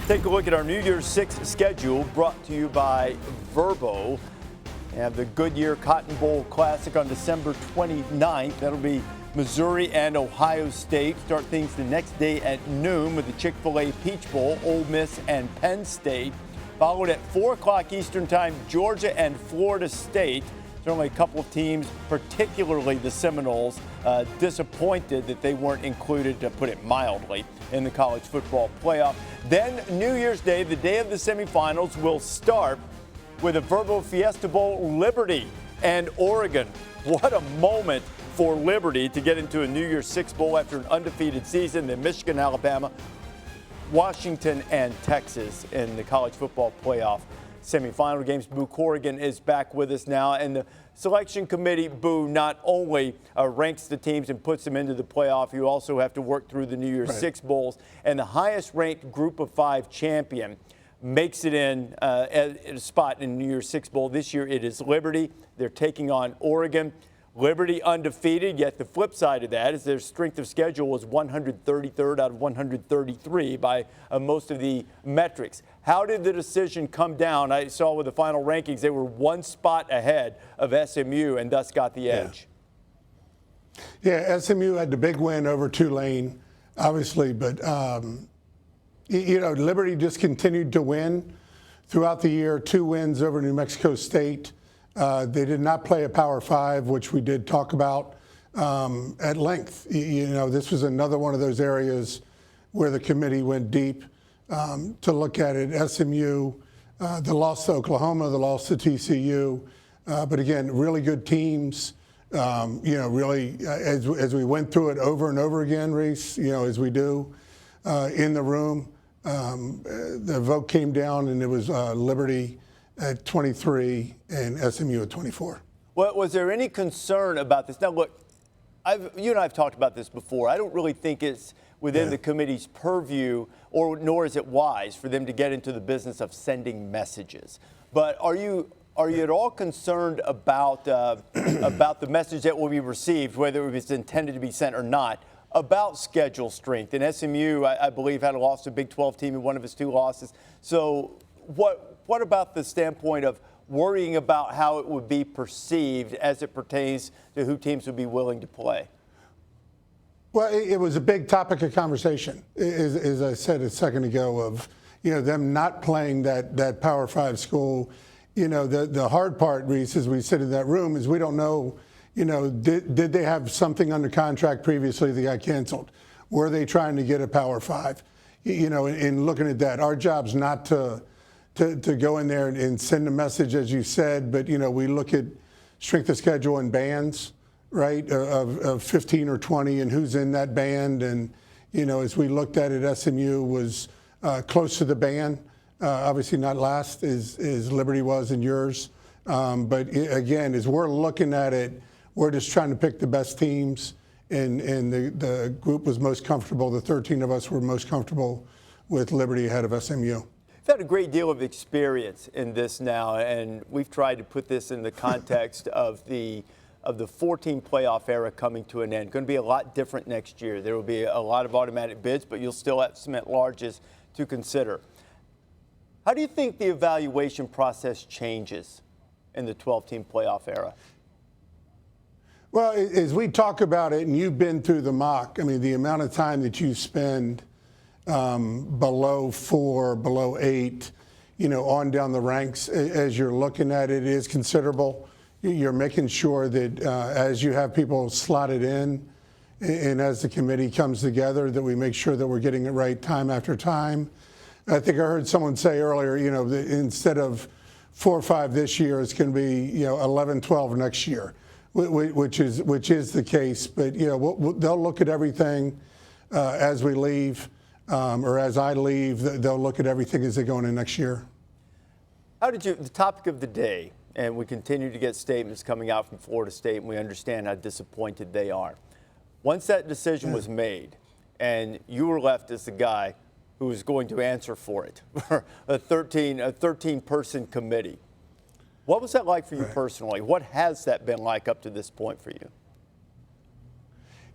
Take a look at our New Year's Six schedule brought to you by Verbo. We have the Goodyear Cotton Bowl Classic on December 29th. That'll be Missouri and Ohio State. Start things the next day at noon with the Chick-fil-A Peach Bowl, Ole Miss and Penn State. Followed at 4 o'clock Eastern Time, Georgia and Florida State. Certainly a couple of teams, particularly the Seminoles, disappointed that they weren't included, to put it mildly, in the college football playoff. Then New Year's Day, the day of the semifinals, will start with a Verbo Fiesta Bowl, Liberty and Oregon. What a moment for Liberty to get into a New Year's Six Bowl after an undefeated season. Then Michigan, Alabama, Washington, and Texas in the college football playoff semifinal games. Boo Corrigan is back with us now, and the selection committee, Boo, not only ranks the teams and puts them into the playoff, you also have to work through the New Year's Six Bowls, and the highest ranked Group of 5 champion makes it in a spot in the New Year's Six Bowl. This year it is Liberty. They're taking on Oregon. Liberty undefeated, yet the flip side of that is their strength of schedule was 133rd out of 133 by most of the metrics. How did the decision come down? I saw with the final rankings, they were 1 spot ahead of SMU and thus got the edge. Yeah, SMU had the big win over Tulane, obviously, but, Liberty just continued to win throughout the year, 2 wins over New Mexico State. They did not play a Power 5, which we did talk about at length. This was another one of those areas where the committee went deep to look at it. SMU, the loss to Oklahoma, the loss to TCU, but again, really good teams. Really, as we went through it over and over again, Rece, as we do in the room, the vote came down and it was Liberty at 23 and SMU at 24. Well, was there any concern about this? Now, look, you and I have talked about this before. I don't really think it's within the committee's purview, nor is it wise for them to get into the business of sending messages. But are you at all concerned about the message that will be received, whether it's intended to be sent or not, about schedule strength? And SMU, I believe, had a loss to a Big 12 team in one of its 2 losses. So what about the standpoint of worrying about how it would be perceived as it pertains to who teams would be willing to play? Well, it was a big topic of conversation, as I said a second ago, of them not playing that Power 5 school. The hard part, Rece, as we sit in that room, is we don't know. Did they have something under contract previously that got canceled? Were they trying to get a Power 5? In looking at that, our job's not to go in there and send a message, as you said, but, we look at strength of schedule and bands, right, of 15 or 20 and who's in that band. And, as we looked at it, SMU was close to the band, obviously not last as Liberty was in yours. But again, as we're looking at it, we're just trying to pick the best teams, and the group was most comfortable. The 13 of us were most comfortable with Liberty ahead of SMU. We've had a great deal of experience in this now, and we've tried to put this in the context of the 14 playoff era coming to an end. Going to be a lot different next year. There will be a lot of automatic bids, but you'll still have some at-larges to consider. How do you think the evaluation process changes in the 12-team playoff era? Well, as we talk about it, and you've been through the mock, I mean, the amount of time that you spend below 4, below 8, on down the ranks as you're looking at it is considerable. You're making sure that as you have people slotted in and as the committee comes together, that we make sure that we're getting it right time after time. I think I heard someone say earlier, that instead of 4 or 5 this year, it's going to be, 11, 12 next year, which is the case. But, they'll look at everything as we leave. Or as I leave, they'll look at everything as they go into next year. The topic of the day, and we continue to get statements coming out from Florida State, and we understand how disappointed they are. Once that decision was made, and you were left as the guy who was going to answer for it, a 13-person committee, what was that like for you personally? What has that been like up to this point for you?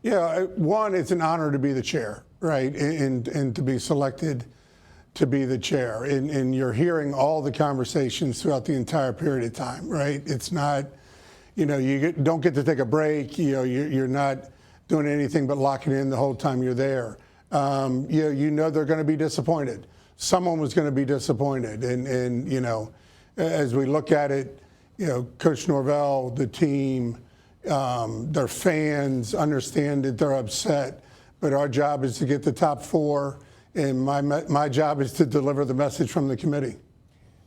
Yeah, one, it's an honor to be the chair, right, and to be selected to be the chair, and you're hearing all the conversations throughout the entire period of time, right? It's not, you don't get to take a break. You're not doing anything but locking in the whole time you're there. They're going to be disappointed. Someone was going to be disappointed, and as we look at it, Coach Norvell, the team, their fans understand that they're upset, but our job is to get the top 4. And my job is to deliver the message from the committee.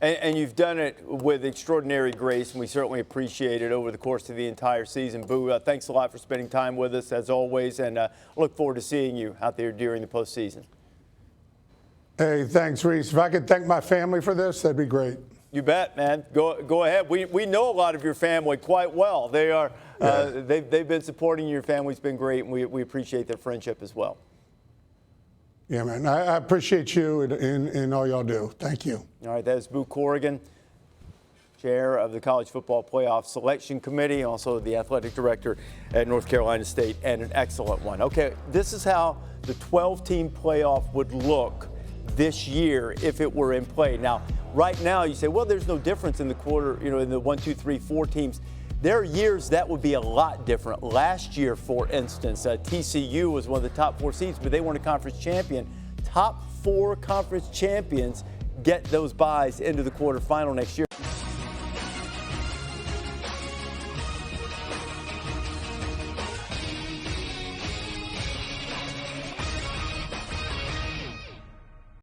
And you've done it with extraordinary grace, and we certainly appreciate it over the course of the entire season. Boo, thanks a lot for spending time with us, as always, and look forward to seeing you out there during the postseason. Hey, thanks, Rece. If I could thank my family for this, that'd be great. You bet, man. Go ahead. We know a lot of your family quite well. They are they've been supporting you. Your family's been great, and we appreciate their friendship as well. Yeah, man. I appreciate you and all y'all do. Thank you. All right, that is Boo Corrigan, chair of the College Football Playoff Selection Committee, also the athletic director at North Carolina State, and an excellent one. Okay, this is how the 12-team playoff would look this year if it were in play. Now, right now, you say, well, there's no difference in the quarter, in the 1, 2, 3, 4 teams. There are years that would be a lot different. Last year, for instance, TCU was one of the top 4 seeds, but they weren't a conference champion. Top 4 conference champions get those byes into the quarterfinal next year.